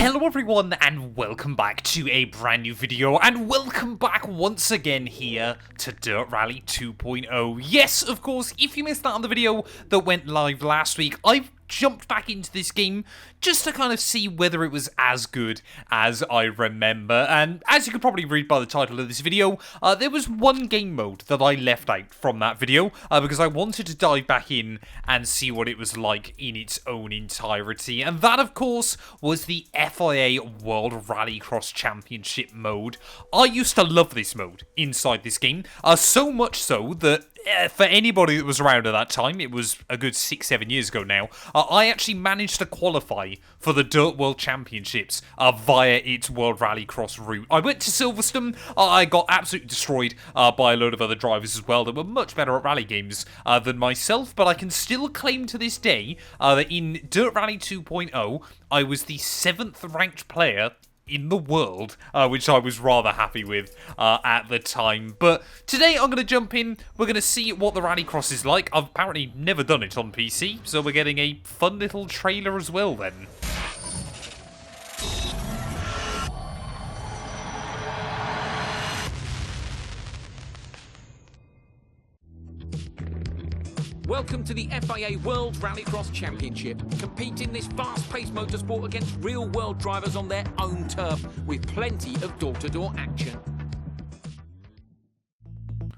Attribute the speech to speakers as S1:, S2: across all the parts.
S1: Hello everyone and welcome back to a brand new video, and welcome back once again here to Dirt Rally 2.0. Yes, of course, if you missed out on the video that went live last week, I've jumped back into this game just to kind of see whether it was as good as I remember. And as you could probably read by the title of this video, there was one game mode that I left out from that video because I wanted to dive back in and see what it was like in its own entirety. And that, of course, was the FIA World Rallycross Championship mode. I used to love this mode inside this game, so much so that for anybody that was around at that time, it was a good 6-7 years ago now, I actually managed to qualify for the Dirt World Championships via its World Rallycross route. I went to Silverstone, I got absolutely destroyed by a load of other drivers as well that were much better at rally games than myself, but I can still claim to this day that in Dirt Rally 2.0, I was the 7th ranked player in the world, which I was rather happy with at the time. But today I'm going to jump in, we're going to see what the Rallycross is like. I've apparently never done it on PC, so we're getting a fun little trailer as well then.
S2: Welcome to the FIA World Rallycross Championship. Compete in this fast-paced motorsport against real-world drivers on their own turf, with plenty of door-to-door action.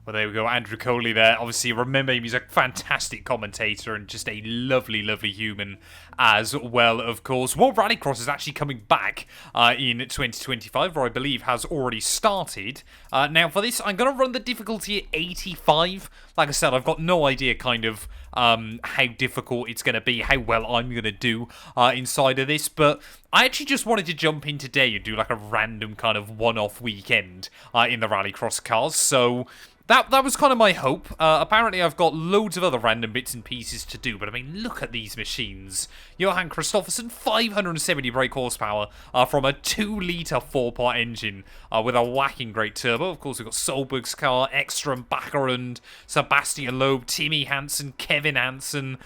S1: Well, there we go, Andrew Coley there. Obviously, remember him, he's a fantastic commentator and just a lovely, lovely human as well, of course. World Rallycross is actually coming back in 2025, or I believe has already started. Now, for this, I'm going to run the difficulty at 85. Like I said, I've got no idea kind of how difficult it's going to be, how well I'm going to do inside of this, but I actually just wanted to jump in today and do like a random kind of one-off weekend in the Rallycross cars, so that was kind of my hope. Apparently I've got loads of other random bits and pieces to do, but I mean, look at these machines. Johan Kristoffersen, 570 brake horsepower from a 2-litre 4-part engine with a whacking great turbo. Of course, we've got Solberg's car, Ekstrom, Backerund, Sebastian Loeb, Timmy Hansen, Kevin Hansen.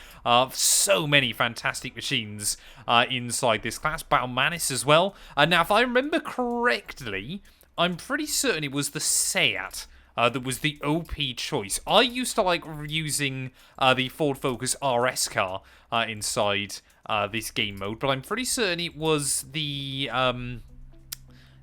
S1: So many fantastic machines inside this class. Baumanis as well. Now, if I remember correctly, I'm pretty certain it was the Seat that was the OP choice. I used to like using the Ford Focus RS car inside this game mode, but I'm pretty certain it was the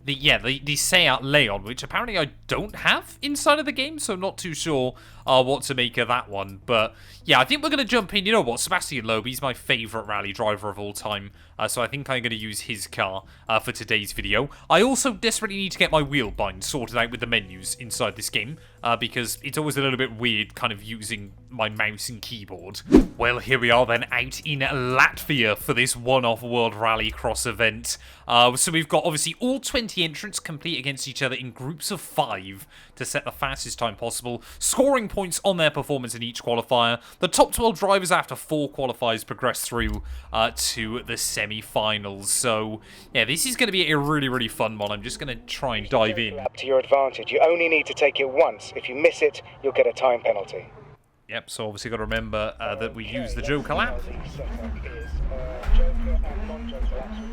S1: Seat Leon, which apparently I don't have inside of the game, so I'm not too sure what to make of that one. But yeah, I think we're going to jump in. You know what? Sebastian Loeb, he's my favourite rally driver of all time, so I think I'm going to use his car for today's video. I also desperately need to get my wheel bind sorted out with the menus inside this game, because it's always a little bit weird kind of using my mouse and keyboard. Well, here we are then out in Latvia for this one-off World Rallycross event. So we've got obviously all 20 entrants compete against each other in groups of 5 to set the fastest time possible, scoring points on their performance in each qualifier. The top 12 drivers after 4 qualifiers progress through to the semi-finals. So yeah, this is going to be a really, really fun one. I'm just going to try and dive in.
S3: Up to your advantage. You only need to take it once. If you miss it, you'll get a time penalty.
S1: Yep, so obviously got to remember that we use the Joker lap.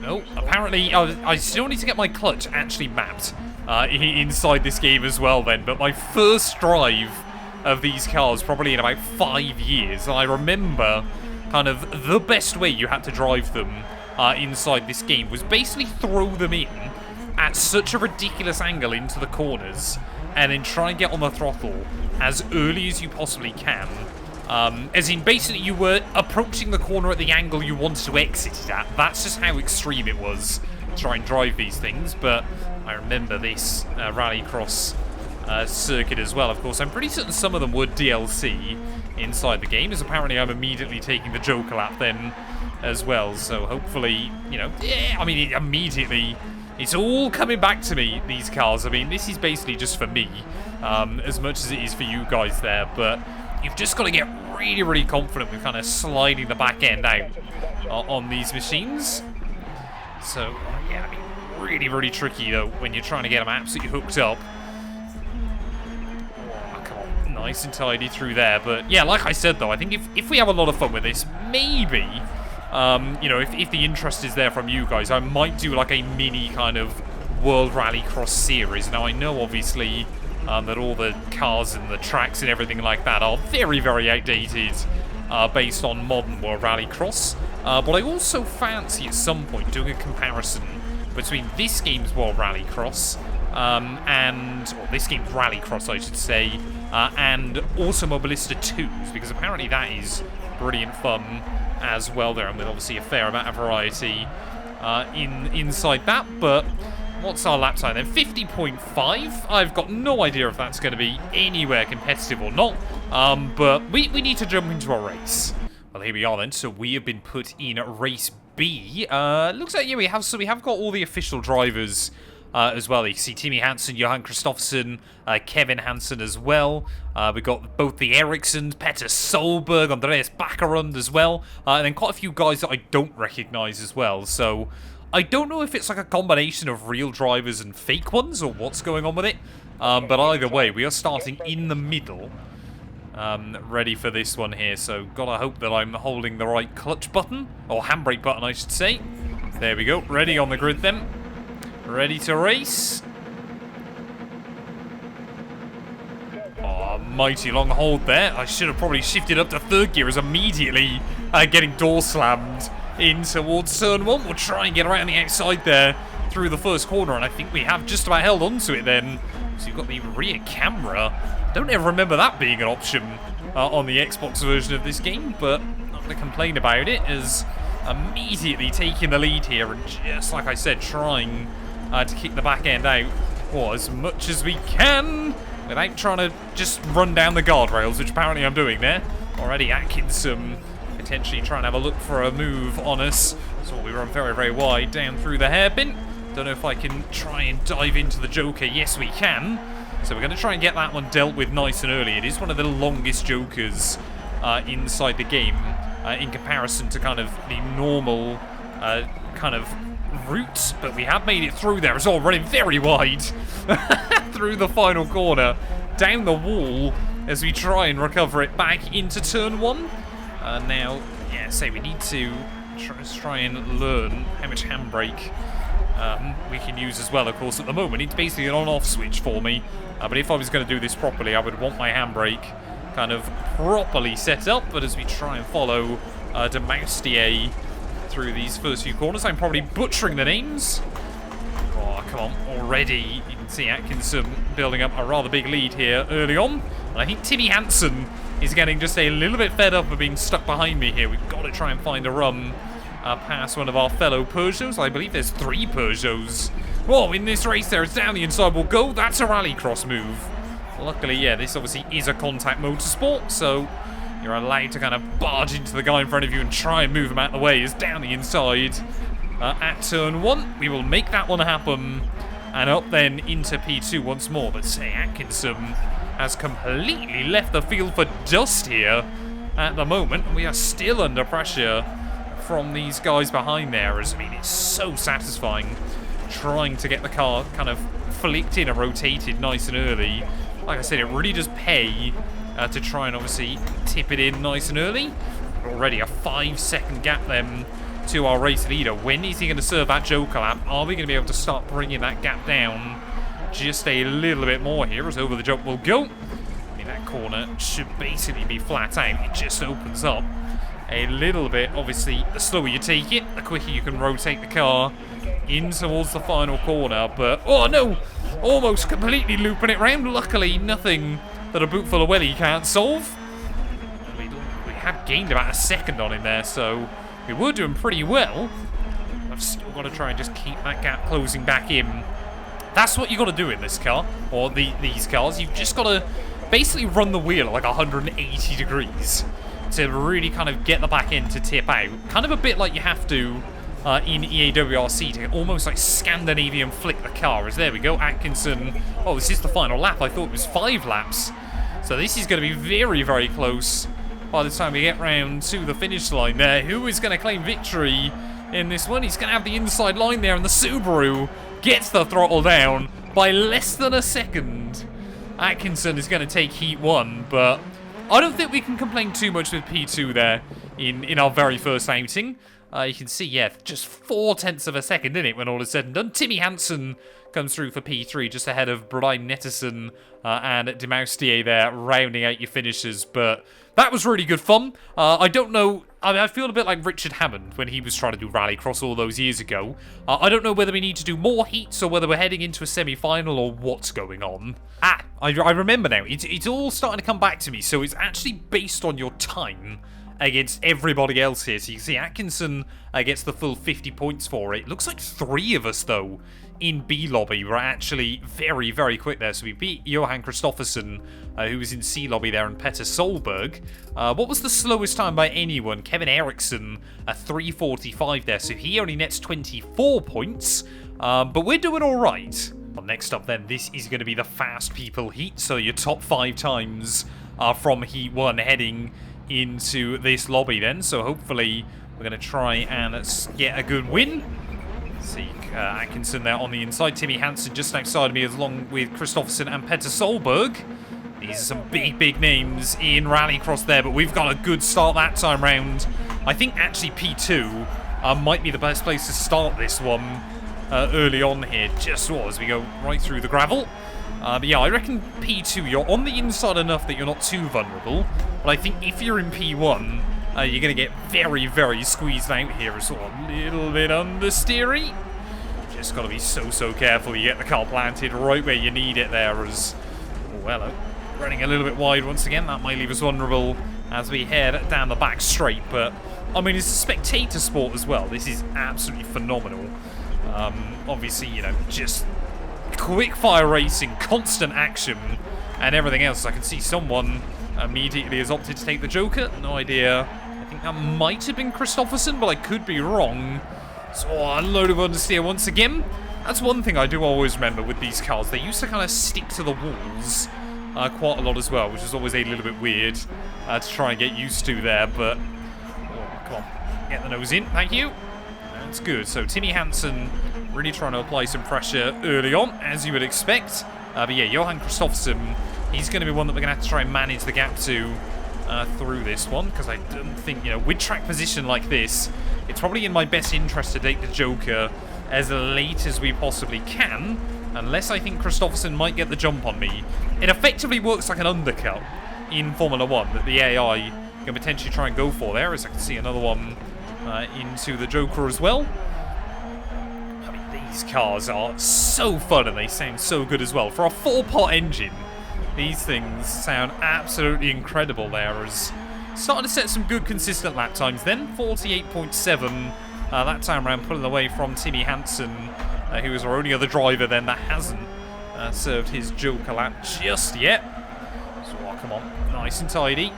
S1: No, apparently I still need to get my clutch actually mapped inside this game as well then, but my first drive of these cars probably in about 5 years, and I remember kind of the best way you had to drive them inside this game was basically throw them in at such a ridiculous angle into the corners and then try and get on the throttle as early as you possibly can. As in, basically, you were approaching the corner at the angle you wanted to exit it at. That's just how extreme it was to try and drive these things. But I remember this Rallycross circuit as well, of course. I'm pretty certain some of them were DLC inside the game, as apparently I'm immediately taking the Joker lap then as well. So hopefully, you know, yeah, I mean, immediately it's all coming back to me, these cars. I mean, this is basically just for me, as much as it is for you guys there, but you've just got to get really, really confident with kind of sliding the back end out on these machines. So, yeah, I mean, really, really tricky, though, when you're trying to get them absolutely hooked up. Oh, come on, nice and tidy through there. But, yeah, like I said, though, I think if we have a lot of fun with this, maybe you know, if the interest is there from you guys, I might do like a mini kind of World Rallycross series. Now, I know, obviously, that all the cars and the tracks and everything like that are very, very outdated based on modern World Rallycross. But I also fancy at some point doing a comparison between this game's World Rallycross or this game's Rallycross, I should say, and Automobilista 2's, because apparently that is brilliant fun as well there, and with obviously a fair amount of variety inside that. But what's our lap time then? 50.5. I've got no idea if that's going to be anywhere competitive or not, but we need to jump into a race. Well, here we are then. So we have been put in race B. Looks like, yeah, we have got all the official drivers as well. You can see Timmy Hansen, Johan Kristoffersen, Kevin Hansen as well. We've got both the Ericssons, Petter Solberg, Andreas Backerund as well, and then quite a few guys that I don't recognise as well. So I don't know if it's like a combination of real drivers and fake ones or what's going on with it. But either way, we are starting in the middle. Ready for this one here, so gotta hope that I'm holding the right clutch button, or handbrake button I should say. There we go, ready on the grid then. Ready to race. Oh, mighty long hold there. I should have probably shifted up to third gear as immediately getting door slammed in towards turn 1. We'll try and get around the outside there through the first corner, and I think we have just about held onto it then. So you've got the rear camera. Don't ever remember that being an option on the Xbox version of this game, but not going to complain about it, as immediately taking the lead here, and just like I said, trying to kick the back end out as much as we can without trying to just run down the guardrails, which apparently I'm doing there. Already Atkinson potentially trying to have a look for a move on us. So we run very, very wide down through the hairpin. Don't know if I can try and dive into the Joker. Yes, we can. So we're going to try and get that one dealt with nice and early. It is one of the longest Jokers inside the game in comparison to kind of the normal kind of route. But we have made it through there. It's all running very wide through the final corner, down the wall as we try and recover it back into turn 1. Now, yeah, say we need to try and learn how much handbrake we can use as well. Of course, at the moment, it's basically an on-off switch for me. But if I was going to do this properly, I would want my handbrake kind of properly set up. But as we try and follow de Maustier through these first few corners, I'm probably butchering the names. Oh, come on. Already, you can see Atkinson building up a rather big lead here early on. And I think Timmy Hansen is getting just a little bit fed up of being stuck behind me here. We've got to try and find a run past one of our fellow Peugeots. I believe there's 3 Peugeots. Whoa, in this race there, it's down the inside. We'll go. That's a rallycross move. Luckily, yeah, this obviously is a contact motorsport, so you're allowed to kind of barge into the guy in front of you and try and move him out of the way. It's down the inside at turn 1. We will make that one happen. And up then into P2 once more. But say Atkinson has completely left the field for dust here at the moment. We are still under pressure from these guys behind there. As I mean, it's so satisfying trying to get the car kind of flicked in and rotated nice and early. Like I said, it really does pay to try and obviously tip it in nice and early. Already a 5-second gap then to our race leader. When is he going to serve that Joker lap? Are we going to be able to start bringing that gap down just a little bit more here as over the jump will go? I mean, that corner should basically be flat out. It just opens up a little bit. Obviously, the slower you take it, the quicker you can rotate the car in towards the final corner. But, oh no! Almost completely looping it round. Luckily, nothing that a boot full of welly can't solve. We had gained about a second on him there, so we were doing pretty well. I've still got to try and just keep that gap closing back in. That's what you got to do in this car, or these cars. You've just got to basically run the wheel at like 180 degrees to really kind of get the back end to tip out. Kind of a bit like you have to in EA WRC to almost like Scandinavian flick the car. As there we go, Atkinson. Oh, this is the final lap. I thought it was 5 laps. So this is going to be very, very close by the time we get round to the finish line there. Who is going to claim victory in this one? He's going to have the inside line there, and the Subaru gets the throttle down by less than a second. Atkinson is going to take Heat 1, but I don't think we can complain too much with P2 there in our very first outing. You can see, yeah, just 0.4 of a second in it when all is said and done. Timmy Hansen comes through for P3, just ahead of Brian Nettison and Demaustier there, rounding out your finishers. But that was really good fun. I don't know. I feel a bit like Richard Hammond when he was trying to do Rallycross all those years ago. I don't know whether we need to do more heats or whether we're heading into a semi-final or what's going on. I remember now. It's all starting to come back to me. So it's actually based on your time against everybody else here. So you can see Atkinson gets the full 50 points for it. Looks like 3 of us, though, in B lobby were actually very, very quick there. So we beat Johan Kristoffersen, who was in C lobby there, and Petter Solberg. What was the slowest time by anyone? Kevin Eriksson, a 3:45 there. So he only nets 24 points, but we're doing all right. Well, next up then, this is going to be the fast people heat. So your top 5 times are from heat 1 heading into this lobby then. So hopefully we're going to try and get a good win. See Atkinson there on the inside. Timmy Hansen just outside of me, along with Kristoffersen and Petter Solberg. These are some big, big names in Rallycross there, but we've got a good start that time round. I think actually P2 might be the best place to start this one early on here, just as we go right through the gravel. But yeah, I reckon P2, you're on the inside enough that you're not too vulnerable. But I think if you're in P1, you're going to get very, very squeezed out here as well. A little bit understeery. Just got to be so careful. You get the car planted right where you need it there. As well, running a little bit wide once again. That might leave us vulnerable as we head down the back straight. But, I mean, it's a spectator sport as well. This is absolutely phenomenal. Obviously, you know, just quick fire racing, constant action, and everything else. I can see someone immediately has opted to take the Joker. No idea. I think that might have been Kristoffersen, but I could be wrong. So a load of understeer once again. That's one thing I do always remember with these cars. They used to kind of stick to the walls quite a lot as well, which is always a little bit weird to try and get used to there. But come on, get the nose in. Thank you. That's good. So Timmy Hansen really trying to apply some pressure early on, as you would expect. But yeah, Johan Kristoffersen, he's going to be one that we're going to have to try and manage the gap to through this one, because I don't think, you know, with track position like this, it's probably in my best interest to take the Joker as late as we possibly can, unless I think Kristoffersen might get the jump on me. It effectively works like an undercut in Formula 1 that the AI can potentially try and go for there, as I can see another one into the Joker as well. I mean, these cars are so fun and they sound so good as well. For a 4-pot engine, these things sound absolutely incredible there. As starting to set some good consistent lap times then. 48.7 that time around, pulling away from Timmy Hansen, who is our only other driver then that hasn't served his Joker lap just yet. So come on, nice and tidy.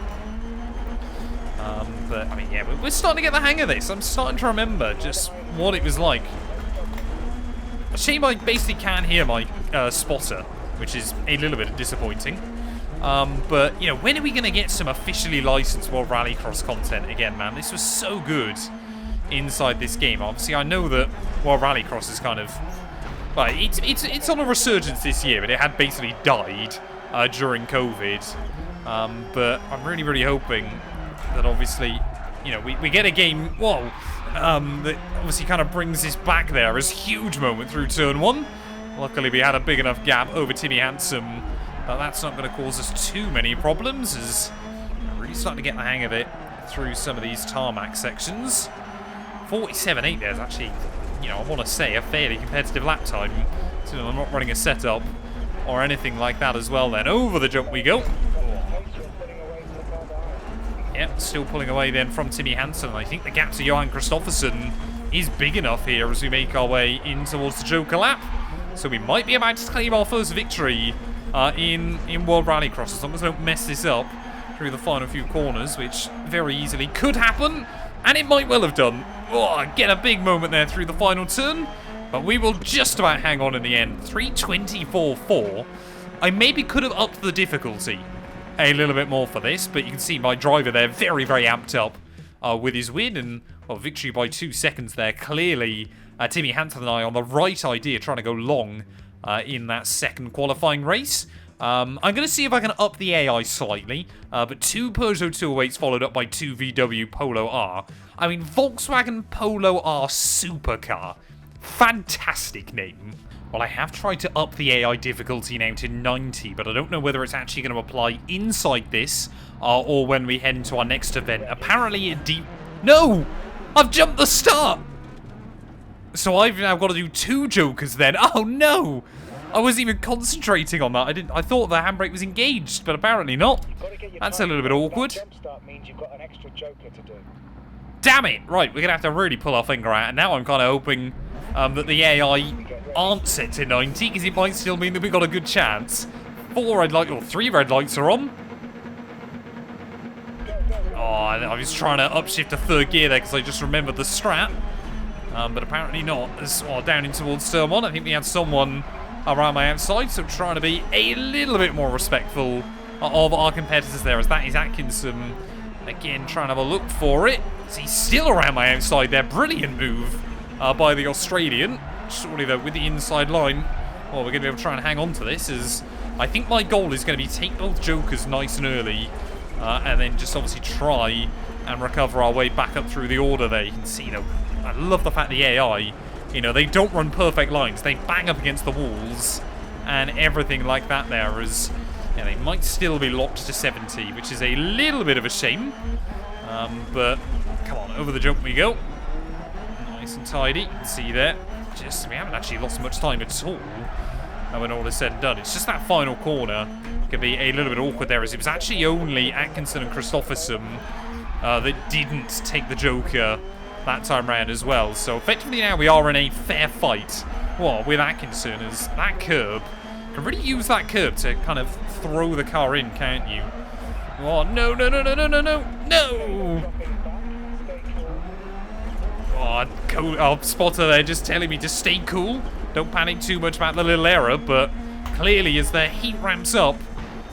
S1: But, I mean, yeah, we're starting to get the hang of this. I'm starting to remember just what it was like. A shame I basically can't hear my spotter, which is a little bit disappointing. But, you know, when are we going to get some officially licensed World Rallycross content again, man? This was so good inside this game. Obviously, I know that World Rallycross is kind of... Well, it's on a resurgence this year, but it had basically died during COVID. But I'm really, really hoping that obviously, you know, we get a game, that obviously kind of brings this back there as a huge moment through turn 1. Luckily, we had a big enough gap over Timmy Hansen, but that's not going to cause us too many problems, as we're really starting to get the hang of it through some of these tarmac sections. 47.8 there is actually, you know, I want to say a fairly competitive lap time, so I'm not running a setup or anything like that as well then. Over the jump we go. Yep, still pulling away then from Timmy Hansen. I think the gap to Johan Kristoffersen is big enough here as we make our way in towards the Joker lap. So we might be about to claim our first victory in World Rallycross, as long as we don't mess this up through the final few corners, which very easily could happen, and it might well have done. Oh, get a big moment there through the final turn, but we will just about hang on in the end. 3:24.4. I maybe could have upped the difficulty a little bit more for this, but you can see my driver there very, very amped up with his win, and victory by 2 seconds there. Clearly, Timmy Hansen and I on the right idea, trying to go long in that second qualifying race. I'm going to see if I can up the AI slightly, but 2 Peugeot 208s followed up by 2 VW Polo R. I mean, Volkswagen Polo R Supercar. Fantastic name. Well, I have tried to up the AI difficulty now to 90, but I don't know whether it's actually going to apply inside this or when we head into our next event. Apparently it No! I've jumped the start! So I've now got to do 2 jokers then. Oh no! I wasn't even concentrating on that. I thought the handbrake was engaged, but apparently not. That's a little bit awkward.
S3: Jumpstart means you've got an extra joker to do.
S1: Damn it! Right, we're going to have to really pull our finger out, and now I'm kind of hoping that the AI aren't set to 90, because it might still mean that we've got a good chance. 4 red lights, or 3 red lights are on. Oh, I was trying to upshift to 3rd gear there, because I just remembered the strat. But apparently not. Down in towards turn 1, I think we had someone around my outside, so trying to be a little bit more respectful of our competitors there, as that is Atkinson. Again, trying to have a look for it. He's still around my outside there. Brilliant move by the Australian. Surely, though, with the inside line, well, we're going to be able to try and hang on to this, as I think my goal is going to be take both jokers nice and early, and then just obviously try and recover our way back up through the order there. You can see, though, I love the fact the AI, you know, they don't run perfect lines. They bang up against the walls and everything like that there, as yeah, they might still be locked to 70, which is a little bit of a shame. But come on, over the jump we go. Nice and tidy. You can see there. We haven't actually lost much time at all when all is said and done. It's just that final corner can be a little bit awkward there, as it was actually only Atkinson and Christopherson that didn't take the joker that time round as well. So effectively now we are in a fair fight. Well, with Atkinson, as that curb can really use that curb to kind of throw the car in, can't you? Oh, no, no, no, no, no, no, no, no! Oh, spotter there just telling me to stay cool. Don't panic too much about the little error, but clearly as the heat ramps up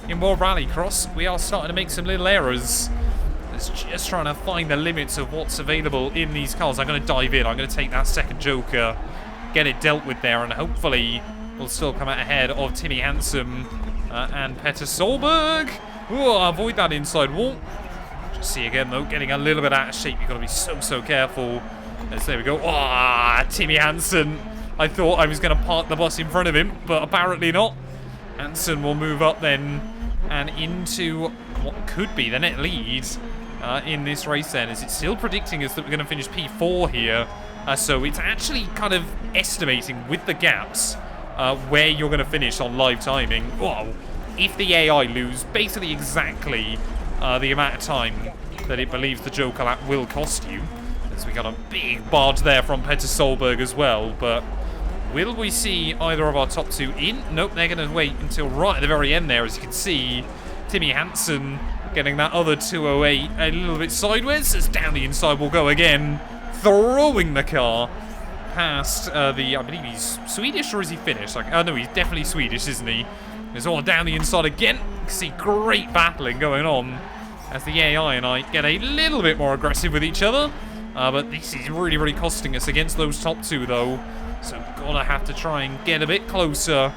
S1: in World Rallycross, we are starting to make some little errors. It's just trying to find the limits of what's available in these cars. I'm going to dive in. I'm going to take that second joker, get it dealt with there, and hopefully we'll still come out ahead of Timmy Hansen and Petter Solberg. Oh, avoid that inside wall. Just see again, though, getting a little bit out of shape. You've got to be so careful. As there we go. Oh, Timmy Hansen. I thought I was going to park the bus in front of him, but apparently not. Hansen will move up then and into what could be the net lead in this race then, as it's still predicting us that we're going to finish P4 here. So it's actually kind of estimating with the gaps where you're going to finish on live timing. Whoa. If the AI lose basically exactly the amount of time that it believes the joker lap will cost you. As we got a big barge there from Petter Solberg as well, but will we see either of our top 2 in? Nope, they're going to wait until right at the very end there. As you can see, Timmy Hansen getting that other 208 a little bit sideways, as down the inside will go again, throwing the car past I believe he's Swedish, or is he Finnish? Like, oh no, he's definitely Swedish, isn't he? It's all down the inside again. You can see great battling going on as the AI and I get a little bit more aggressive with each other. But this is really costing us against those top 2, though. So gonna have to try and get a bit closer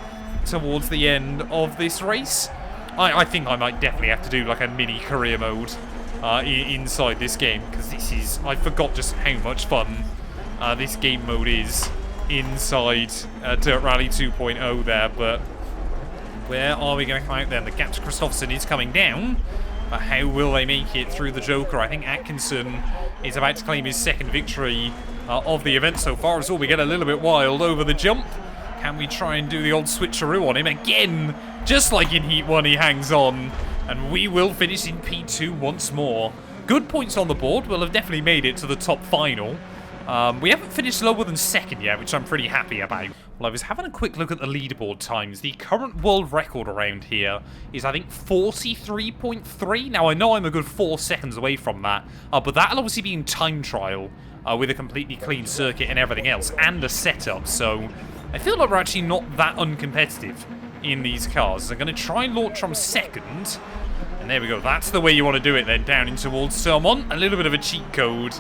S1: towards the end of this race. I think I might definitely have to do like a mini career mode inside this game, because this is, I forgot just how much fun this game mode is inside Dirt Rally 2.0 there. But where are we going to come out then? The gap to Christopherson is coming down. How will they make it through the joker? I think Atkinson is about to claim his 2nd victory of the event so far, as all we get a little bit wild over the jump. Can we try and do the old switcheroo on him again? Just like in Heat 1, he hangs on, and we will finish in P2 once more. Good points on the board. We'll have definitely made it to the top final. We haven't finished lower than 2nd yet, which I'm pretty happy about. Well, I was having a quick look at the leaderboard times. The current world record around here is, I think, 43.3. Now, I know I'm a good 4 seconds away from that, but that'll obviously be in time trial with a completely clean circuit and everything else, and a setup. So I feel like we're actually not that uncompetitive in these cars. I'm going to try and launch from 2nd. And there we go. That's the way you want to do it then, down in towards turn 1. A little bit of a cheat code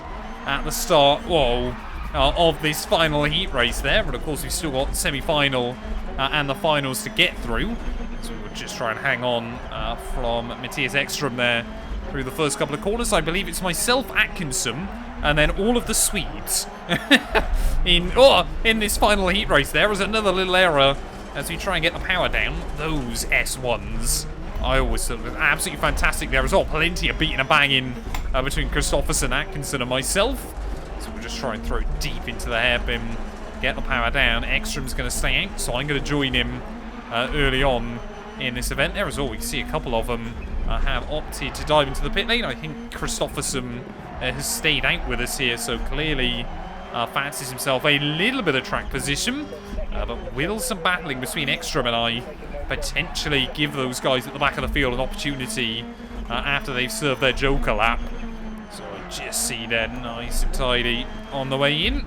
S1: at the start, of this final heat race there. But of course, we've still got the semi-final and the finals to get through. So we'll just try and hang on from Matthias Ekstrom there through the first couple of corners. I believe it's myself, Atkinson, and then all of the Swedes in this final heat race. There was another little error as we try and get the power down. Those S1s, I always thought were absolutely fantastic there as well. Plenty of beating and banging between Kristoffersson, Atkinson, and myself. So we'll just try and throw it deep into the hairpin, get the power down. Ekstrom's going to stay out, so I'm going to join him early on in this event. There as well, we can see a couple of them have opted to dive into the pit lane. I think Kristoffersson has stayed out with us here, so clearly fancies himself a little bit of track position. But will some battling between Ekstrom and I potentially give those guys at the back of the field an opportunity after they've served their Joker lap. So I just see they're nice and tidy on the way in.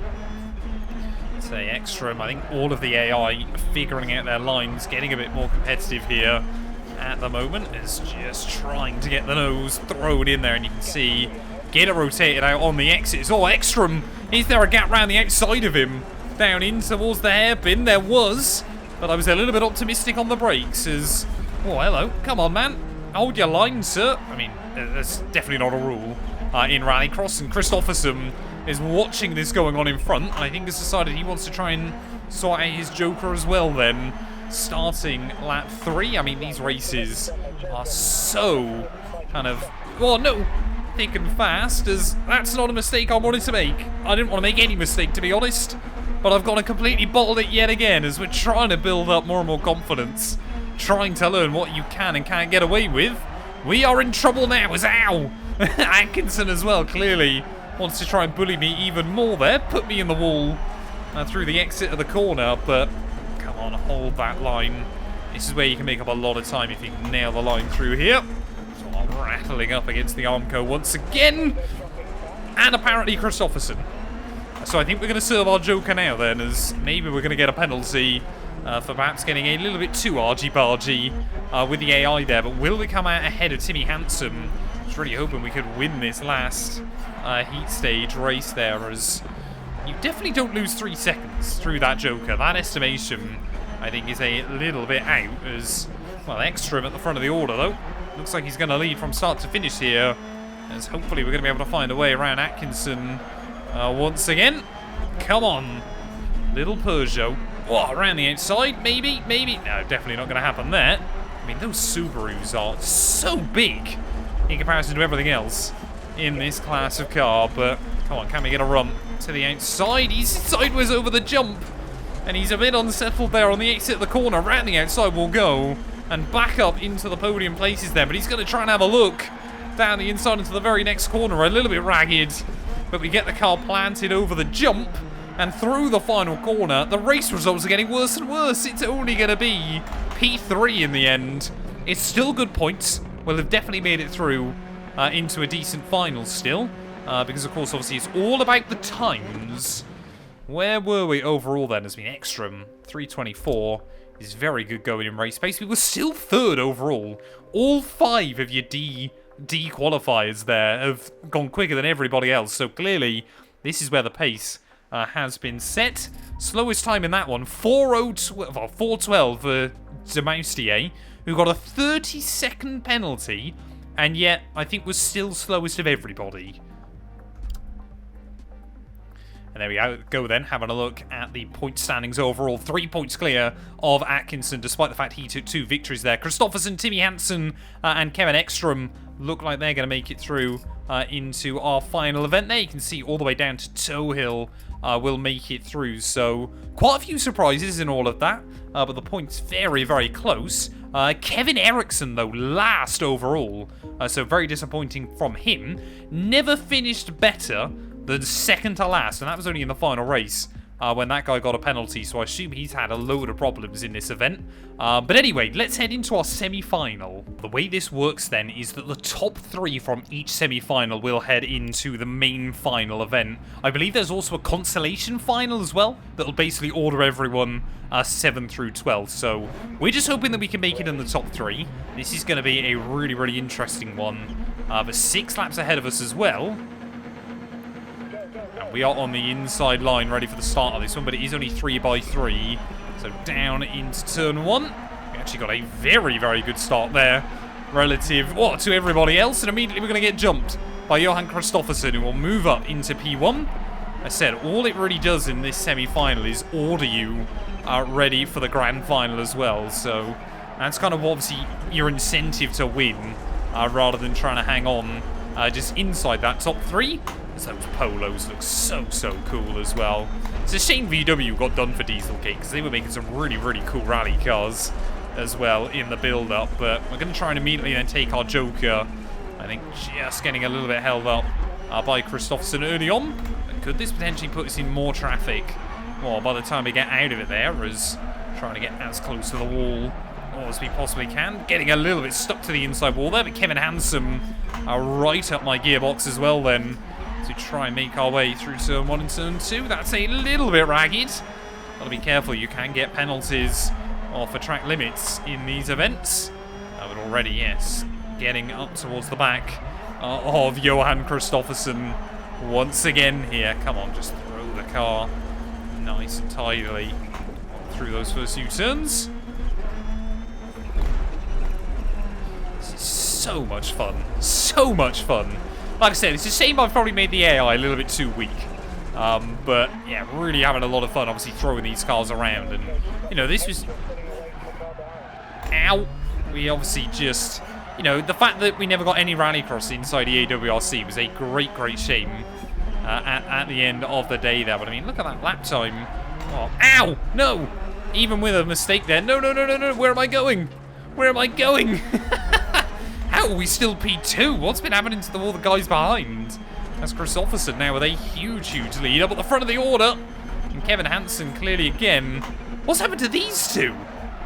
S1: Say Ekstrom, I think all of the AI figuring out their lines, getting a bit more competitive here at the moment, is just trying to get the nose thrown in there, and you can see get it rotated out on the exits. Oh, Ekstrom, is there a gap round the outside of him? Down in towards the hairpin, there was, but I was a little bit optimistic on the brakes as, oh, hello, come on, man, hold your line, sir. I mean, that's definitely not a rule in Rallycross, and Kristoffersson is watching this going on in front, and I think has decided he wants to try and sort out his Joker as well then, starting lap 3. I mean, these races are so kind of, well, no, thick and fast, as that's not a mistake I wanted to make. I didn't want to make any mistake, to be honest. But I've gone and completely bottled it yet again as we're trying to build up more and more confidence, trying to learn what you can and can't get away with. We are in trouble now as ow! Atkinson as well clearly wants to try and bully me even more there, put me in the wall through the exit of the corner, but come on, hold that line. This is where you can make up a lot of time if you can nail the line through here. So I'm rattling up against the Armco once again, and apparently Kristoffersson. So I think we're going to serve our Joker now then, as maybe we're going to get a penalty for perhaps getting a little bit too argy-bargy with the AI there. But will we come out ahead of Timmy Hansen? I was really hoping we could win this last heat stage race there, as you definitely don't lose 3 seconds through that Joker. That estimation, I think, is a little bit out, as, well, Ekstrom at the front of the order, though. Looks like he's going to lead from start to finish here, as hopefully we're going to be able to find a way around Atkinson once again. Come on, little Peugeot. Oh, around the outside, maybe. No, definitely not going to happen there. I mean, those Subarus are so big in comparison to everything else in this class of car. But come on, can we get a run to the outside? He's sideways over the jump, and he's a bit unsettled there on the exit of the corner. Around the outside we'll go, and back up into the podium places there. But he's going to try and have a look down the inside into the very next corner. A little bit ragged, but we get the car planted over the jump and through the final corner. The race results are getting worse and worse. It's only going to be P3 in the end. It's still good points. We'll have definitely made it through into a decent final still. Because, of course, obviously, it's all about the times. Where were we overall then? Has been Ekstrom. 3:24 is very good going in race pace. We were still third overall. All 5 of your D qualifiers there have gone quicker than everybody else. So clearly, this is where the pace has been set. Slowest time in that one, 4:12 for Demoustier, who got a 30-second penalty, and yet I think was still slowest of everybody. And there we go then, having a look at the point standings overall. 3 points clear of Atkinson, despite the fact he took 2 victories there. Kristoffersson, Timmy Hansen, and Kevin Ekstrom look like they're going to make it through into our final event. There you can see all the way down to Towhill will make it through. So quite a few surprises in all of that, but the points very, very close. Kevin Eriksson, though, last overall, so very disappointing from him. Never finished better than second to last, and that was only in the final race when that guy got a penalty, so I assume he's had a load of problems in this event. But anyway, let's head into our semi-final. The way this works then is that the top 3 from each semi-final will head into the main final event. I believe there's also a consolation final as well that'll basically order everyone 7 through 12. So we're just hoping that we can make it in the top 3. This is going to be a really, really interesting one. But 6 laps ahead of us as well. And we are on the inside line ready for the start of this one, but it is only 3x3. So down into turn 1. We actually got a very, very good start there relative to everybody else, and immediately we're going to get jumped by Johan Kristoffersson, who will move up into P1. I said, all it really does in this semi-final is order you ready for the grand final as well. So that's kind of obviously your incentive to win, rather than trying to hang on just inside that top 3. Those polos look so cool as well. It's a shame VW got done for Dieselgate, because they were making some really cool rally cars as well in the build-up. But we're going to try and immediately then take our Joker. I think just getting a little bit held up by Kristoffersson early on. Could this potentially put us in more traffic? Well, by the time we get out of it there, as trying to get as close to the wall as we possibly can. Getting a little bit stuck to the inside wall there, but Kevin Hansen right up my gearbox as well then, to try and make our way through turn 1 and turn 2. That's a little bit ragged. Gotta be careful, you can get penalties for track limits in these events. But already, yes, getting up towards the back of Johan Kristoffersson once again here. Come on, just throw the car nice and tidily through those first few turns. This is so much fun. So much fun. Like I said, it's a shame I've probably made the AI a little bit too weak. But, yeah, really having a lot of fun, obviously, throwing these cars around. And, you know, this was... Ow! We obviously just... You know, the fact that we never got any rallycross inside EA WRC was a great shame at the end of the day there. But, I mean, look at that lap time. Oh, ow! No! Even with a mistake there. No. Where am I going? Where am I going? How are we still P2? What's been happening to all the guys behind? That's Kristoffersson now with a huge lead up at the front of the order. And Kevin Hansen clearly again. What's happened to these two?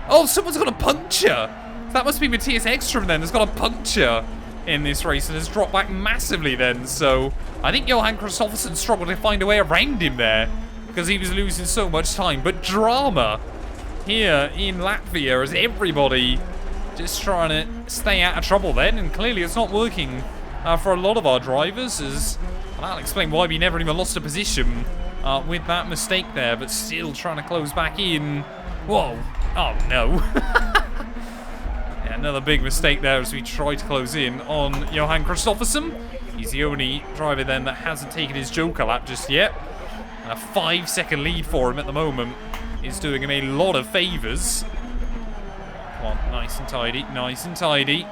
S1: Oh, someone's got a puncture. That must be Matthias Ekstrom then. Has got a puncture in this race and has dropped back massively then. So I think Johan Kristoffersson struggled to find a way around him there because he was losing so much time. But drama here in Latvia as everybody just trying to stay out of trouble then, and clearly it's not working for a lot of our drivers, as that'll explain why we never even lost a position with that mistake there, but still trying to close back in. Whoa, oh no. Yeah, another big mistake there as we try to close in on Johan Kristoffersson. He's the only driver then that hasn't taken his Joker lap just yet. A 5-second lead for him at the moment is doing him a lot of favours. Come on, nice and tidy, nice and tidy.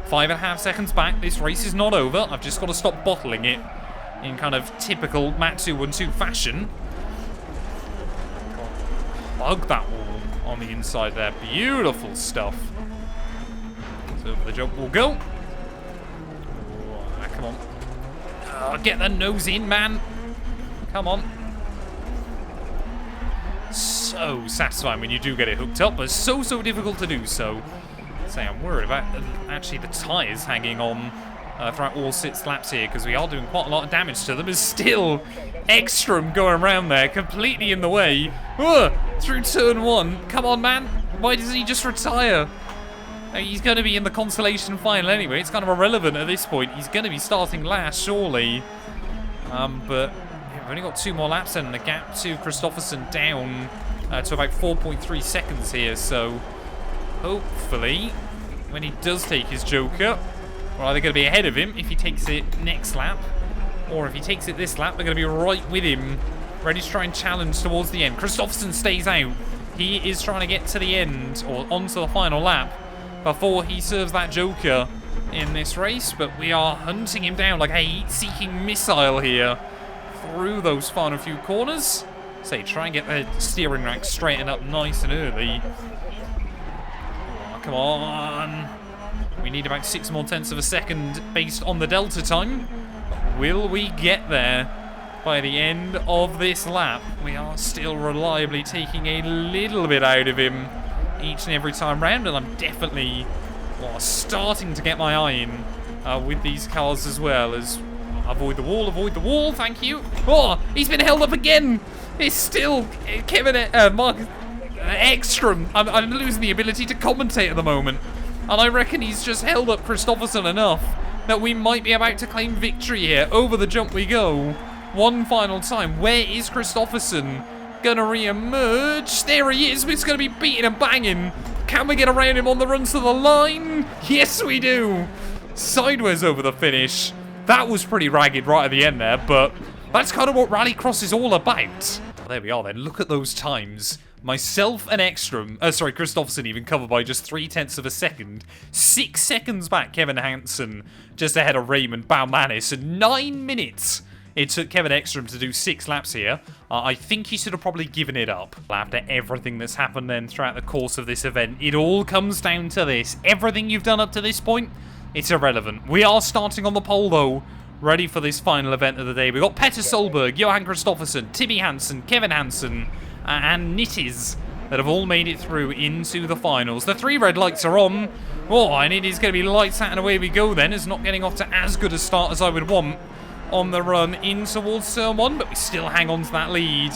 S1: 5.5 seconds back. This race is not over. I've just got to stop bottling it in kind of typical Matt212 fashion. Hug that wall on the inside there. Beautiful stuff. So the jump will go. Oh, come on. Oh, get the nose in, man. Come on. So satisfying when you do get it hooked up, but so difficult to do so. Say, I'm worried about actually the tyres hanging on throughout all 6 laps here, because we are doing quite a lot of damage to them. There's still Ekstrom going around there, completely in the way. Through turn 1. Come on, man. Why doesn't he just retire? He's going to be in the consolation final anyway. It's kind of irrelevant at this point. He's going to be starting last, surely. But yeah, we've only got 2 more laps and the gap to Kristoffersson down to about 4.3 seconds here. So hopefully, when he does take his Joker, we're either going to be ahead of him if he takes it next lap, or if he takes it this lap, we're going to be right with him, ready to try and challenge towards the end. Kristoffersson stays out. He is trying to get to the end, or onto the final lap, before he serves that Joker in this race. But we are hunting him down like a heat-seeking missile here through those final few corners. So try and get the steering rack straightened up nice and early. Come on. We need about 6 more tenths of a second based on the delta time. Will we get there by the end of this lap? We are still reliably taking a little bit out of him each and every time round, and I'm definitely starting to get my eye in with these cars as well. As avoid the wall, thank you. Oh, he's been held up again. It's still Mark Ekstrom. I'm losing the ability to commentate at the moment. And I reckon he's just held up Kristoffersson enough that we might be about to claim victory here. Over the jump we go. One final time. Where is Kristoffersson gonna re-emerge? There he is. It's gonna be beating and banging. Can we get around him on the runs to the line? Yes, we do. Sideways over the finish. That was pretty ragged right at the end there, but that's kind of what Rallycross is all about. Well, there we are then. Look at those times. Myself and Ekstrom, Kristoffersen even covered by just 0.3 of a second. 6 seconds back, Kevin Hansen just ahead of Raymond Baumanis. And 9 minutes it took Kevin Ekstrom to do 6 laps here. I think he should have probably given it up. After everything that's happened then throughout the course of this event, it all comes down to this. Everything you've done up to this point, it's irrelevant. We are starting on the pole though, ready for this final event of the day. We've got Petter Solberg, Johan Kristoffersen, Timmy Hansen, Kevin Hansen, and Nitties that have all made it through into the finals. The 3 red lights are on. Oh, and it is going to be lights out and away we go then. It's not getting off to as good a start as I would want on the run in towards turn 1, but we still hang on to that lead.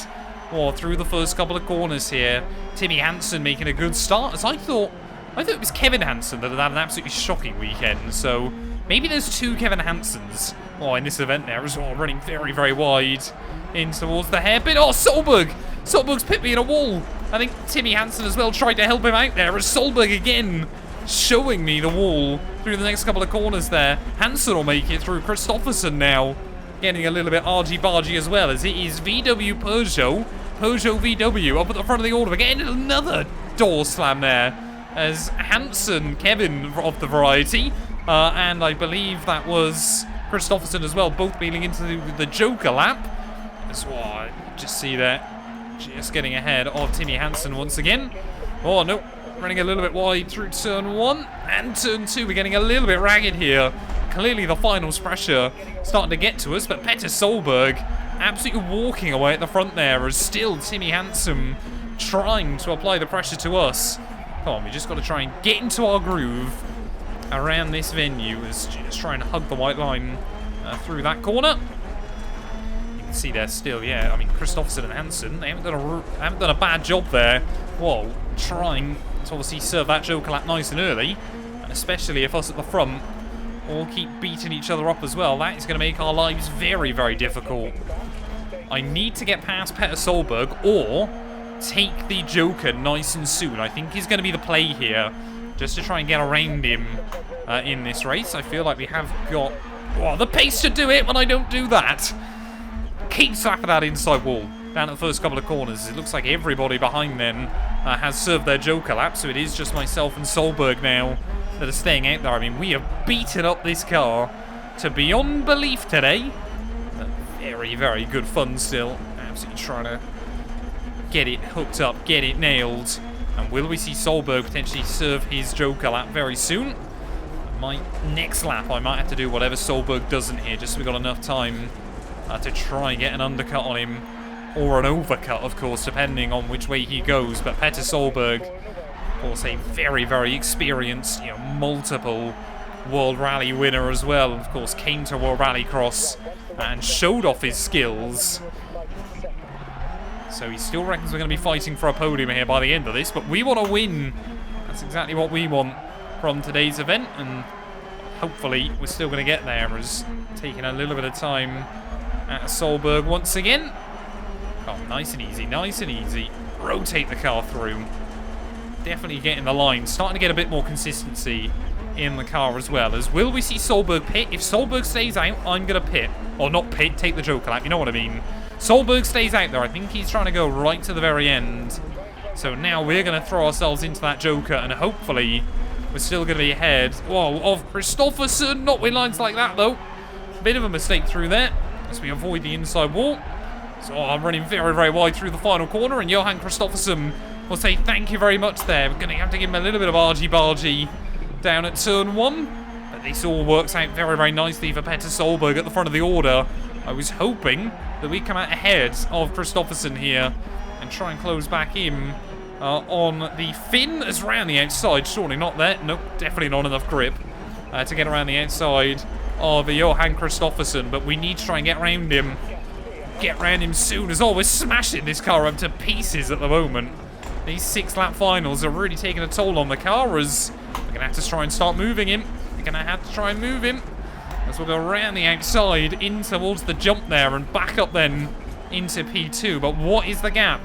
S1: Oh, through the first couple of corners here. Timmy Hansen making a good start, as I thought it was Kevin Hansen that had had an absolutely shocking weekend, so maybe there's 2 Kevin Hansens in this event there as well, running very, very wide in towards the hairpin. Oh, Solberg! Solberg's pit me in a wall. I think Timmy Hansen as well tried to help him out there, as Solberg again showing me the wall through the next couple of corners there. Hansen will make it through. Kristoffersen now getting a little bit argy-bargy as well, as it is VW Peugeot VW up at the front of the order. We're getting another door slam there, as Hansen, Kevin of the variety, and I believe that was Kristoffersen as well, both being into the Joker lap. That's what I just see there. Just getting ahead of Timmy Hansen once again. Oh, no. Running a little bit wide through turn 1 and turn 2. We're getting a little bit ragged here. Clearly the finals pressure starting to get to us, but Petter Solberg absolutely walking away at the front there, as still Timmy Hansen trying to apply the pressure to us. Come on, we just got to try and get into our groove around this venue, as just trying to hug the white line through that corner. See there still, yeah. I mean, Kristoffersen and Hansen, they haven't done a bad job there. Whoa, trying to obviously serve that Joker lap nice and early, and especially if us at the front all keep beating each other up as well. That is going to make our lives very, very difficult. I need to get past Petter Solberg or take the Joker nice and soon. I think he's going to be the play here, just to try and get around him in this race. I feel like we have got the pace to do it when I don't do that. Keep slapping that inside wall down at the first couple of corners. It looks like everybody behind them has served their Joker lap, so it is just myself and Solberg now that are staying out there. I mean, we have beaten up this car to beyond belief today. But very, very good fun still. Absolutely trying to get it hooked up, get it nailed. And will we see Solberg potentially serve his Joker lap very soon? My next lap, I might have to do whatever Solberg doesn't here, just so we've got enough time to try and get an undercut on him, or an overcut, of course, depending on which way he goes. But Petter Solberg, of course, a very, very experienced, multiple World Rally winner as well. Of course, came to World Rallycross and showed off his skills. So he still reckons we're going to be fighting for a podium here by the end of this, but we want to win. That's exactly what we want from today's event, and hopefully we're still going to get there, as taking a little bit of time at Solberg once again. Oh, nice and easy, nice and easy. Rotate the car through. Definitely getting the line. Starting to get a bit more consistency in the car as well. As will we see Solberg pit? If Solberg stays out, I'm going to pit. Or not pit, take the Joker lap, you know what I mean. Solberg stays out there. I think he's trying to go right to the very end. So now we're going to throw ourselves into that Joker, and hopefully we're still going to be ahead. Whoa, of Kristoffersen. Not with lines like that, though. Bit of a mistake through there, as we avoid the inside wall. So I'm running very, very wide through the final corner, and Johan Kristoffersen will say thank you very much there. We're going to have to give him a little bit of argy-bargy down at turn 1. But this all works out very, very nicely for Petter Solberg at the front of the order. I was hoping that we come out ahead of Kristoffersen here and try and close back in on the fin as around the outside. Surely not there. Nope, definitely not enough grip to get around the outside of Johan Kristoffersen, but we need to try and get around him. Get around him soon, as we're smashing this car up to pieces at the moment. These 6-lap finals are really taking a toll on the car, as we're going to have to try and start moving him. We're going to have to try and move him, as we'll go around the outside in towards the jump there and back up then into P2. But what is the gap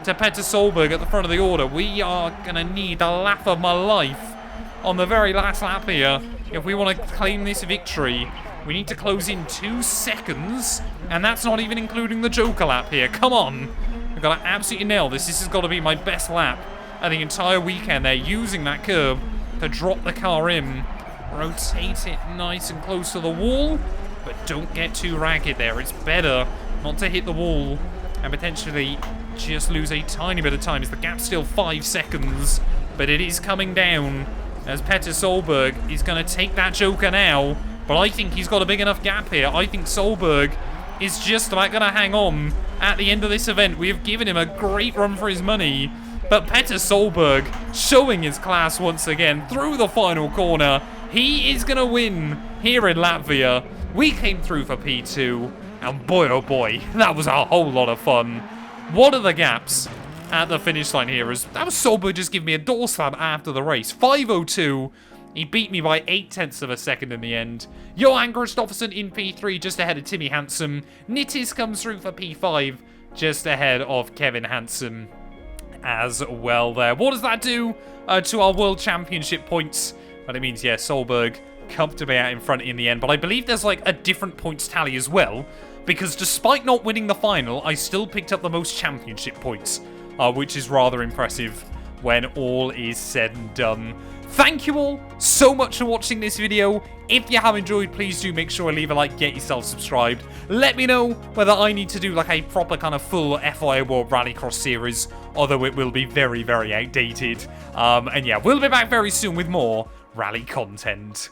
S1: to Petter Solberg at the front of the order? We are going to need the lap of my life on the very last lap here if we want to claim this victory We need to close in 2 seconds, and that's not even including the Joker lap here. Come on. We've got to absolutely nail this. This has got to be my best lap of the entire weekend. They're using that curb to drop the car in. Rotate it nice and close to the wall, but don't get too ragged there. It's better not to hit the wall and potentially just lose a tiny bit of time. As the gap's still 5 seconds, but it is coming down as Petter Solberg is going to take that Joker now. But I think he's got a big enough gap here. I think Solberg is just about going to hang on at the end of this event. We have given him a great run for his money, but Petter Solberg showing his class once again through the final corner. He is going to win here in Latvia. We came through for P2, and boy oh boy, that was a whole lot of fun. What are the gaps at the finish line here? That was Solberg just giving me a door slam after the race. 5:02. He beat me by 0.8 of a second in the end. Johan Kristoffersen in P3, just ahead of Timmy Hansen. Nittis comes through for P5, just ahead of Kevin Hansen as well there. What does that do to our World Championship points? But it means, yeah, Solberg comfortably out in front in the end. But I believe there's like a different points tally as well, because despite not winning the final, I still picked up the most championship points, which is rather impressive when all is said and done. Thank you all so much for watching this video. If you have enjoyed, please do make sure to leave a like, get yourself subscribed. Let me know whether I need to do like a proper kind of full FIA World Rallycross series, although it will be very, very outdated. And yeah, we'll be back very soon with more rally content.